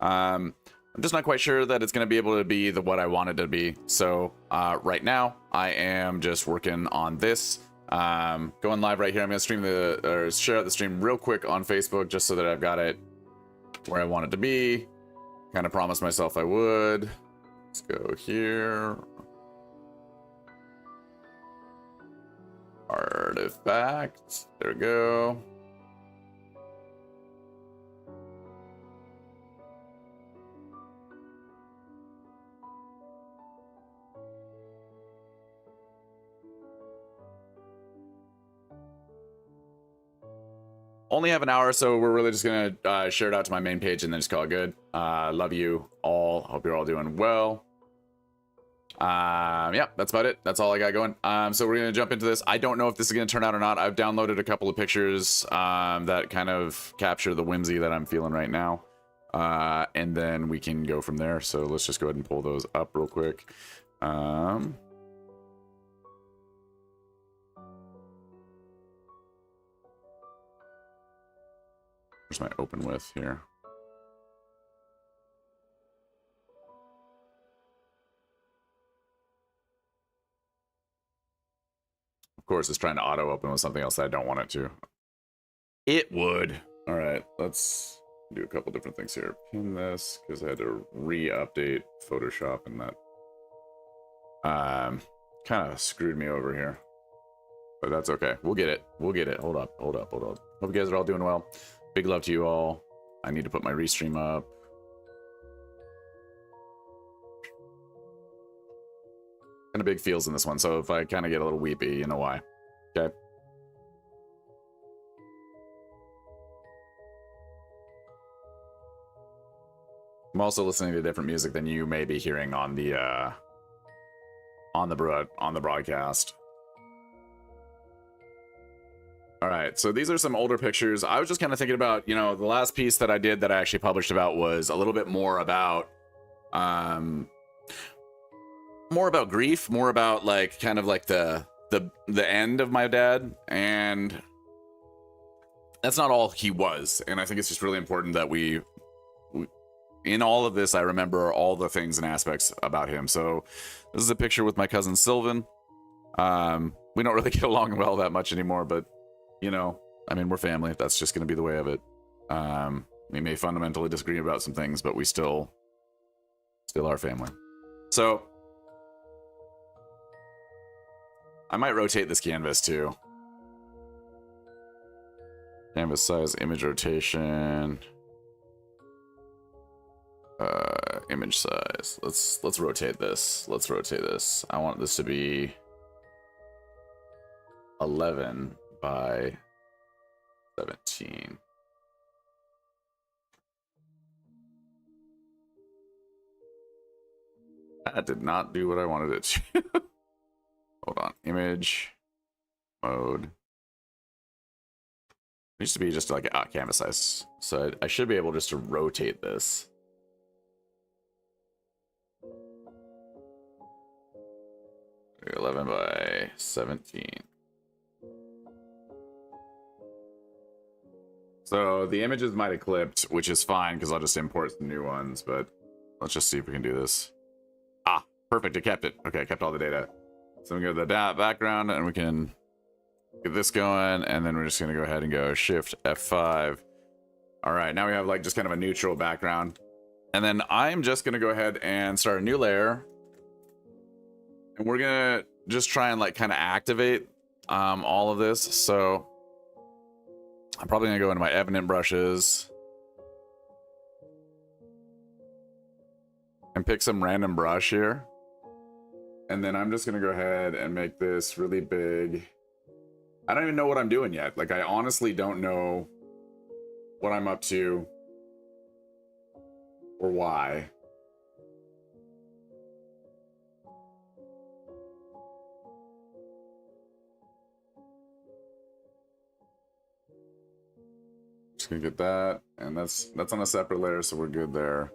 I'm just not quite sure that it's going to be able to be what I wanted to be. So right now, I am just working on this. Going live right here. I'm going to share out the stream real quick on Facebook just so that I've got it where I want it to be. Kind of promised myself I would. Let's go here. Artifacts. There we go. Only have an hour, so we're really just gonna share it out to my main page and then just call it good. Love you all. Hope you're all doing well. Yeah, that's about it. That's all I got going. So we're gonna jump into this. I don't know if this is gonna turn out or not. I've downloaded a couple of pictures that kind of capture the whimsy that I'm feeling right now, and then we can go from there. So let's just go ahead and pull those up real quick. Where's my open with here? Of course, it's trying to auto open with something else that I don't want it to. It would. All right, let's do a couple different things here. Pin this because I had to re-update Photoshop and that kind of screwed me over here. But that's okay. We'll get it. We'll get it. Hold up. Hope you guys are all doing well. Big love to you all. I need to put my restream up. Kind of big feels in this one, so if I kind of get a little weepy, you know why. Okay. I'm also listening to different music than you may be hearing on the broadcast. All right, so these are some older pictures. I was just kind of thinking about, you know, the last piece that I did that I actually published about was a little bit more about grief, more about like kind of like the end of my dad, and that's not all he was. And I think it's just really important that we in all of this, I remember all the things and aspects about him. So this is a picture with my cousin Sylvan. We don't really get along well that much anymore, but you know, I mean, we're family. That's just going to be the way of it. We may fundamentally disagree about some things, but we still are family. So I might rotate this canvas too. Canvas size, image rotation, image size. Let's rotate this. Let's rotate this. I want this to be 11 by 17. That did not do what I wanted it to. Hold on. Image mode. It used to be just like a canvas size. So I should be able just to rotate this. Okay, 11 by 17. So the images might have clipped, which is fine because I'll just import some new ones, but let's just see if we can do this. Ah, perfect. It kept it. Okay, it kept all the data. So we go to the background and we can get this going, and then we're just going to go ahead and go Shift F5. All right, now we have like just kind of a neutral background. And then I'm just going to go ahead and start a new layer. And we're going to just try and like kind of activate all of this. So I'm probably going to go into my Evident brushes and pick some random brush here. And then I'm just going to go ahead and make this really big. I don't even know what I'm doing yet. Like, I honestly don't know what I'm up to or why. Just gonna get that, and that's on a separate layer, so we're good there.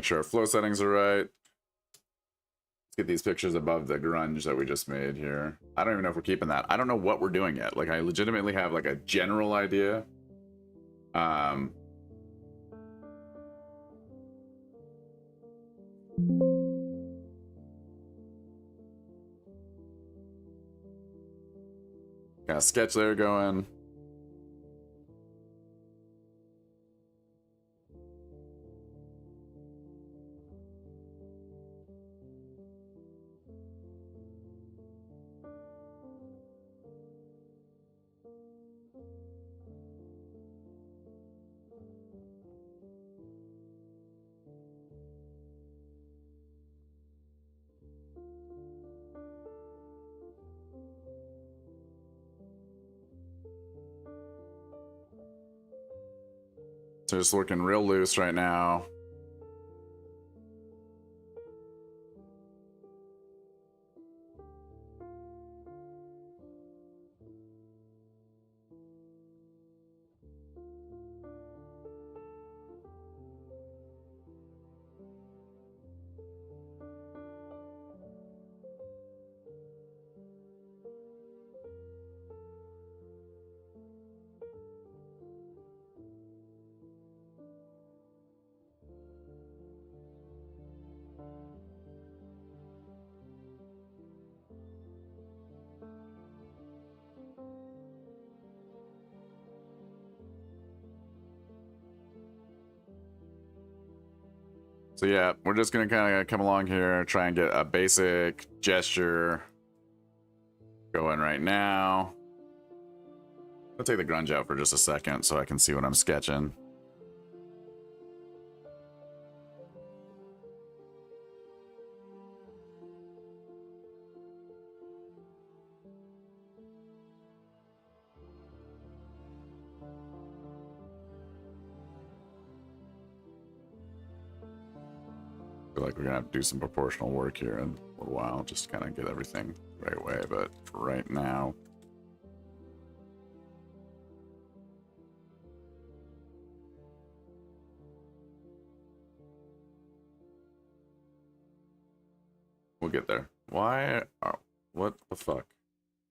Make sure our flow settings are right. Let's get these pictures above the grunge that we just made here. I don't even know if we're keeping that. I don't know what we're doing yet. Like, I legitimately have like a general idea. Got a sketch layer going. So just working real loose right now. So yeah, we're just gonna kind of come along here, try and get a basic gesture going right now. I'll take the grunge out for just a second so I can see what I'm sketching. Feel like we're gonna have to do some proportional work here in a little while, just to kind of get everything the right way. But for right now, we'll get there. Why? Oh, what the fuck?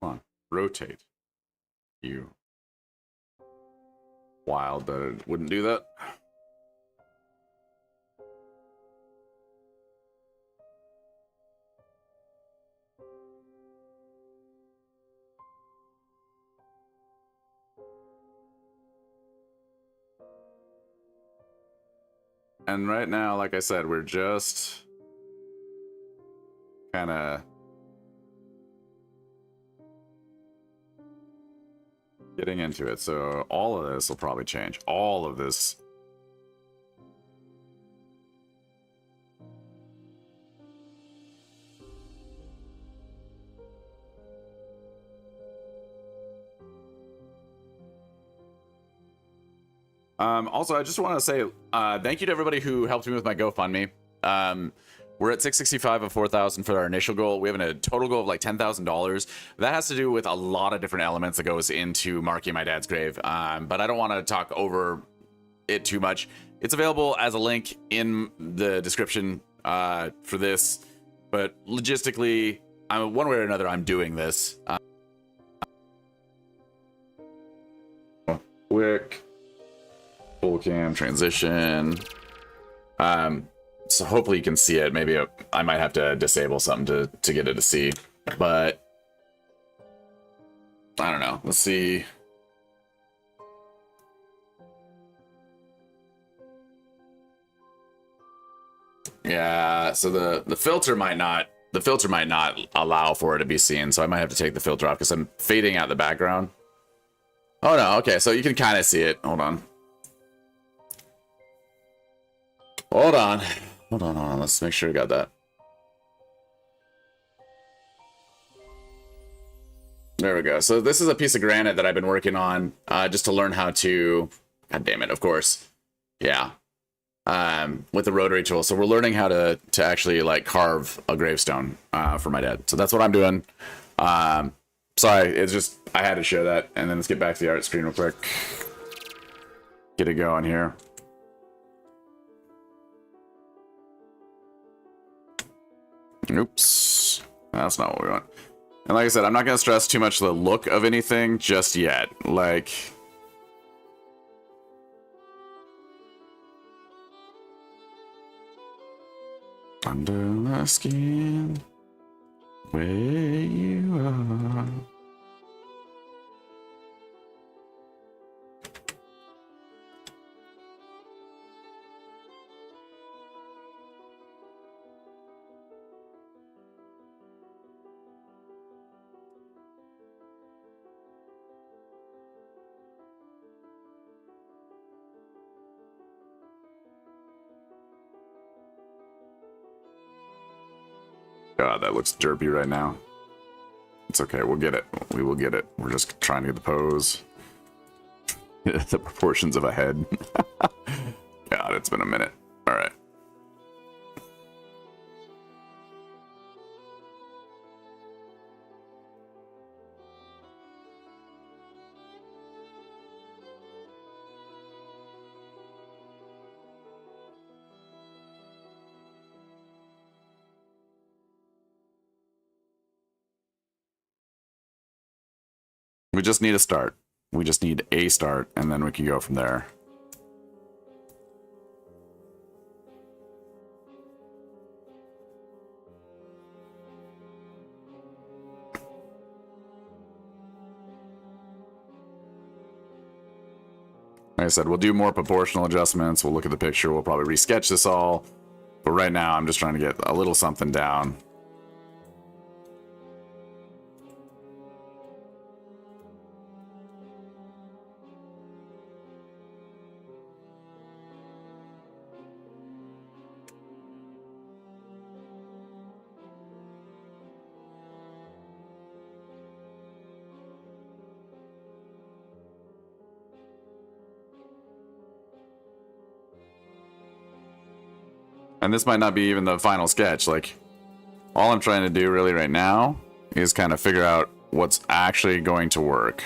Come on, rotate. You wild that it wouldn't do that. And right now, like I said, we're just kind of getting into it. So all of this will probably change. All of this. Also, I just want to say thank you to everybody who helped me with my GoFundMe. We're at 665 of 4,000 for our initial goal. We have a total goal of like $10,000. That has to do with a lot of different elements that goes into marking my dad's grave. But I don't want to talk over it too much. It's available as a link in the description for this. But logistically, one way or another, I'm doing this. Quick. Full cam transition. So hopefully you can see it. Maybe I might have to disable something to get it to see, but I don't know. Let's see. Yeah, so the filter might not allow for it to be seen, so I might have to take the filter off because I'm fading out the background. Oh no, okay, so you can kind of see it. Hold on. Hold on. Let's make sure we got that. There we go. So this is a piece of granite that I've been working on just to learn how to, god damn it, of course. Yeah. With the rotary tool. So we're learning how to actually like carve a gravestone for my dad. So that's what I'm doing. Sorry, it's just, I had to show that. And then let's get back to the art screen real quick. Get it going here. Oops. That's not what we want. And like I said, I'm not going to stress too much the look of anything just yet. Like... Under the skin, where you are. God, that looks derpy right now. It's okay, we'll get it. We will get it. We're just trying to get the pose. The proportions of a head. God, it's been a minute. Alright. We just need a start. We just need a start, and then we can go from there. Like I said, we'll do more proportional adjustments. We'll look at the picture. We'll probably resketch this all. But right now, I'm just trying to get a little something down. And this might not be even the final sketch. Like, all I'm trying to do really right now is kind of figure out what's actually going to work.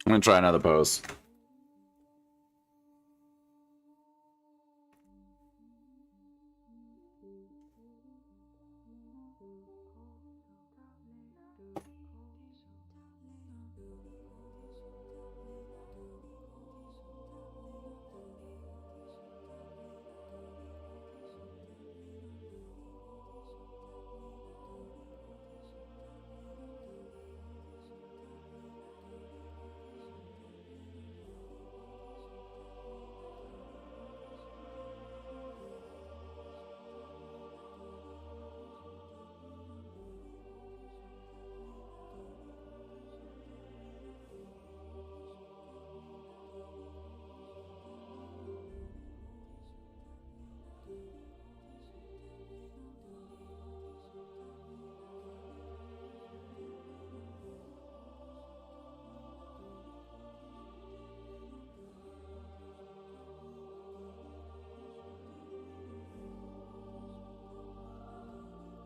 I'm gonna try another pose.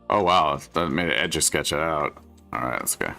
Oh wow, that made it edge sketch it out. Alright, that's okay.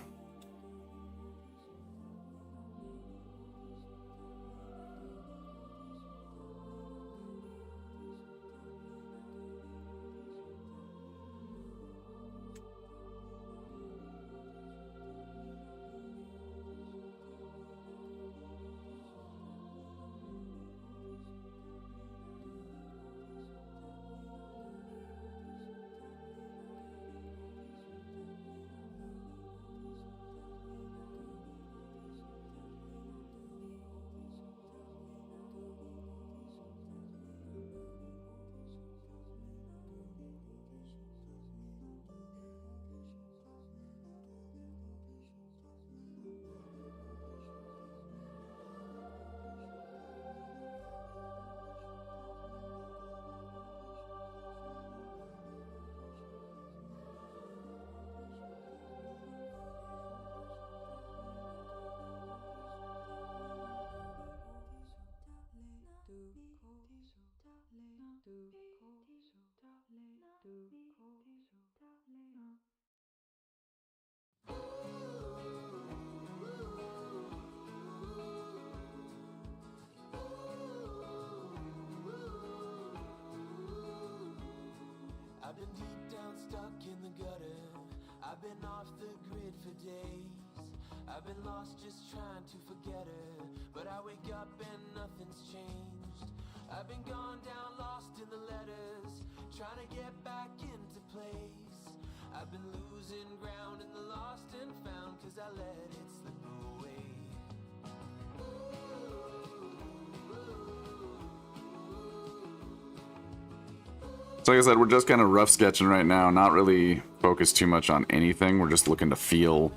So like I said, we're just kind of rough sketching right now, not really focused too much on anything. We're just looking to feel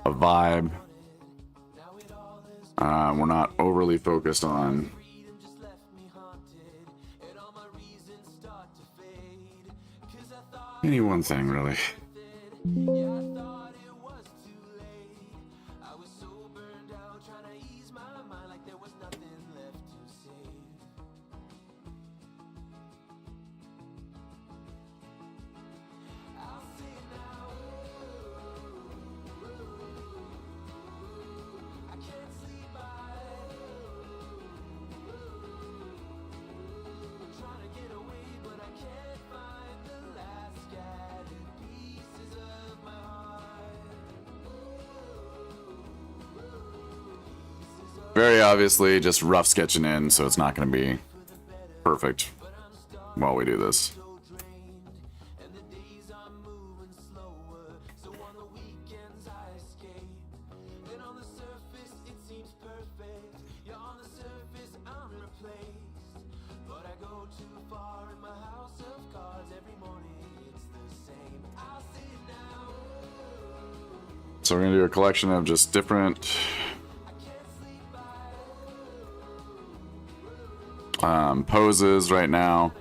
a vibe. We're not overly focused on any one thing, really. Very obviously just rough sketching in, so it's not going to be perfect while we do this. So we're going to do a collection of just different poses right now.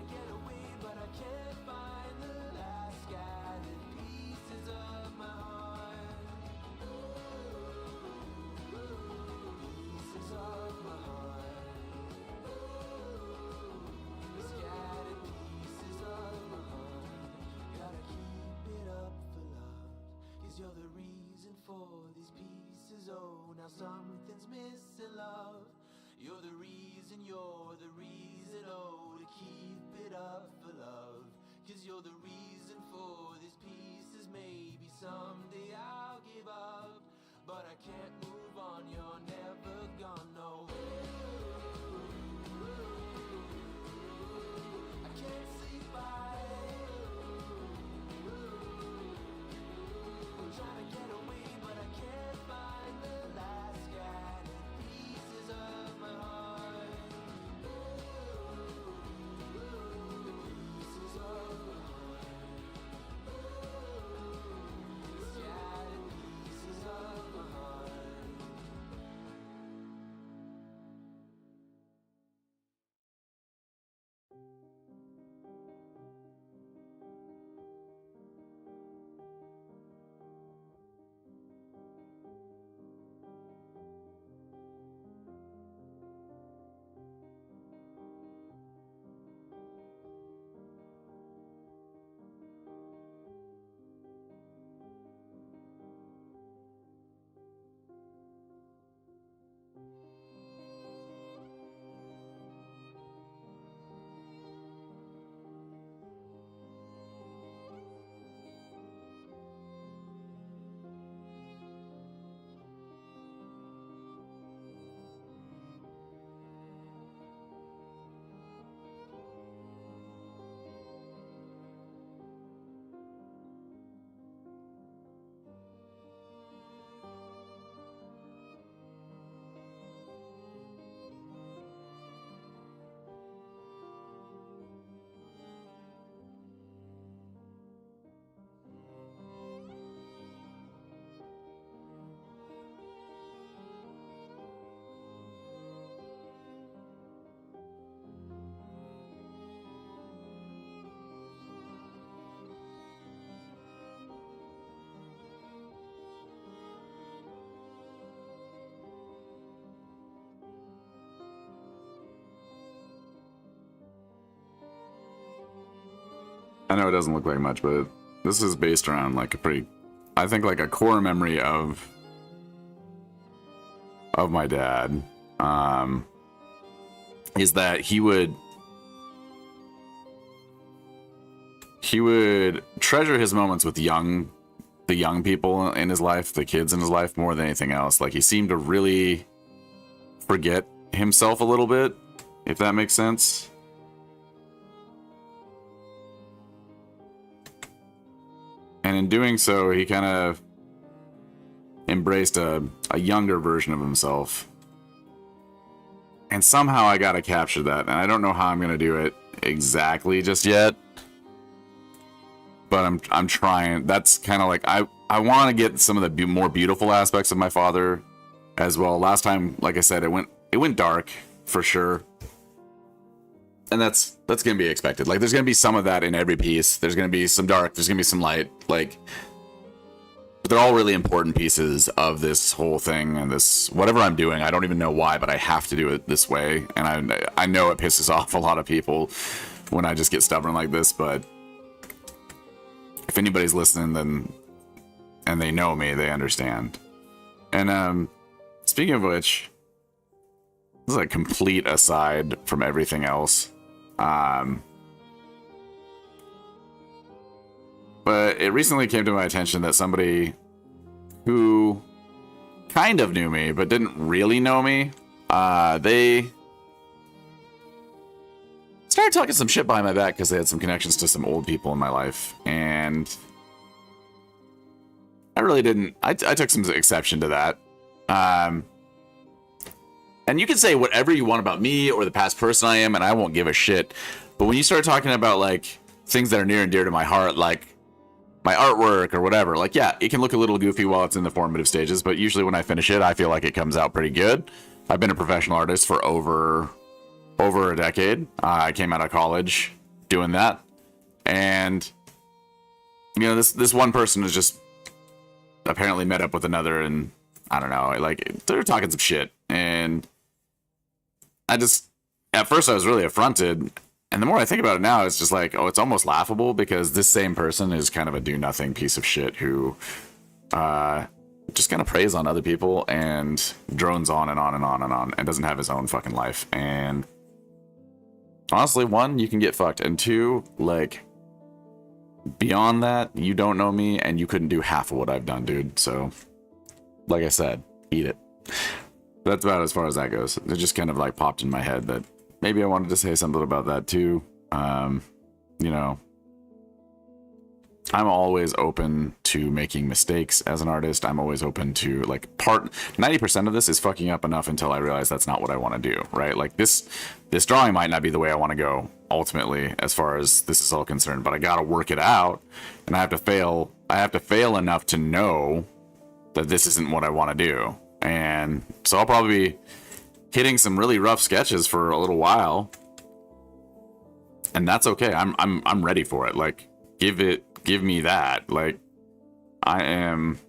I know it doesn't look like much, but this is based around like a pretty, I think like a core memory of my dad, is that he would he would treasure his moments with the young people in his life, the kids in his life, more than anything else. Like, he seemed to really forget himself a little bit, if that makes sense. And in doing so, he kind of embraced a younger version of himself. And somehow I gotta capture that, and I don't know how I'm gonna do it exactly just yet. But I'm trying. That's kind of like, I want to get some of the more beautiful aspects of my father as well. Last time, like I said, it went dark for sure. And that's gonna be expected. Like, there's gonna be some of that in every piece. There's gonna be some dark, there's gonna be some light, like, but they're all really important pieces of this whole thing and this whatever I'm doing. I don't even know why, but I have to do it this way. And I know it pisses off a lot of people when I just get stubborn like this, but if anybody's listening, then and they know me, they understand. And speaking of which, this is a complete aside from everything else. But it recently came to my attention that somebody who kind of knew me, but didn't really know me, they started talking some shit behind my back because they had some connections to some old people in my life. And I really didn't, I took some exception to that. And you can say whatever you want about me or the past person I am, and I won't give a shit. But when you start talking about, like, things that are near and dear to my heart, like my artwork or whatever, like, yeah, it can look a little goofy while it's in the formative stages, but usually when I finish it, I feel like it comes out pretty good. I've been a professional artist for over a decade. I came out of college doing that. And, you know, this one person has just apparently met up with another, and I don't know, like, they're talking some shit. And at first I was really affronted. And the more I think about it now, it's just like, oh, it's almost laughable, because this same person is kind of a do-nothing piece of shit who just kind of preys on other people and drones on and on and on and on and doesn't have his own fucking life. And honestly, one, you can get fucked. And two, like, beyond that, you don't know me and you couldn't do half of what I've done, dude. So, like I said, eat it. That's about as far as that goes. It just kind of like popped in my head that maybe I wanted to say something about that too. You know, I'm always open to making mistakes as an artist. I'm always open to, like, 90% of this is fucking up enough until I realize that's not what I want to do, right? Like, this drawing might not be the way I want to go ultimately, as far as this is all concerned, but I got to work it out, and I have to fail enough to know that this isn't what I want to do. And so I'll probably be hitting some really rough sketches for a little while, and that's okay. I'm ready for it. Like, give me that. Like, I am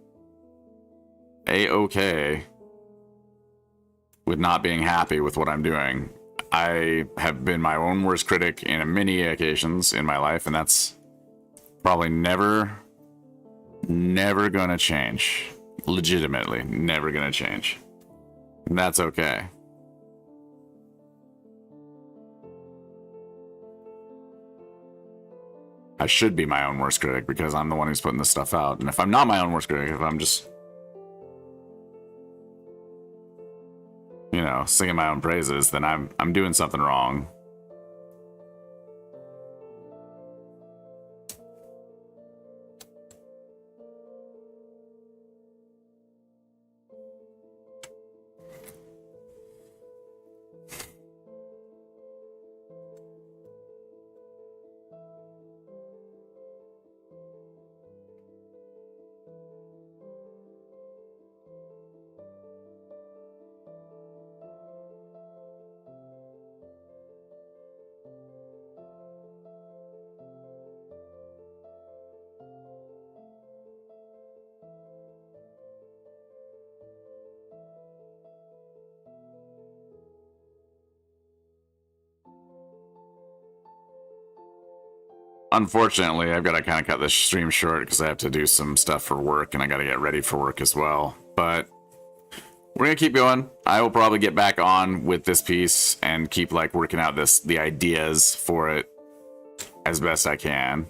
a-okay with not being happy with what I'm doing. I have been my own worst critic in many occasions in my life, and that's probably never gonna change. Legitimately never gonna change. And that's okay. I should be my own worst critic, because I'm the one who's putting this stuff out. And if I'm not my own worst critic, if I'm just, you know, singing my own praises, then I'm doing something wrong. Unfortunately, I've got to kind of cut this stream short because I have to do some stuff for work, and I got to get ready for work as well. But we're going to keep going. I will probably get back on with this piece and keep, like, working out the ideas for it as best I can.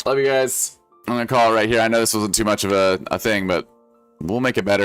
Love you guys. I'm gonna call it right here. I know this wasn't too much of a thing, but we'll make it better.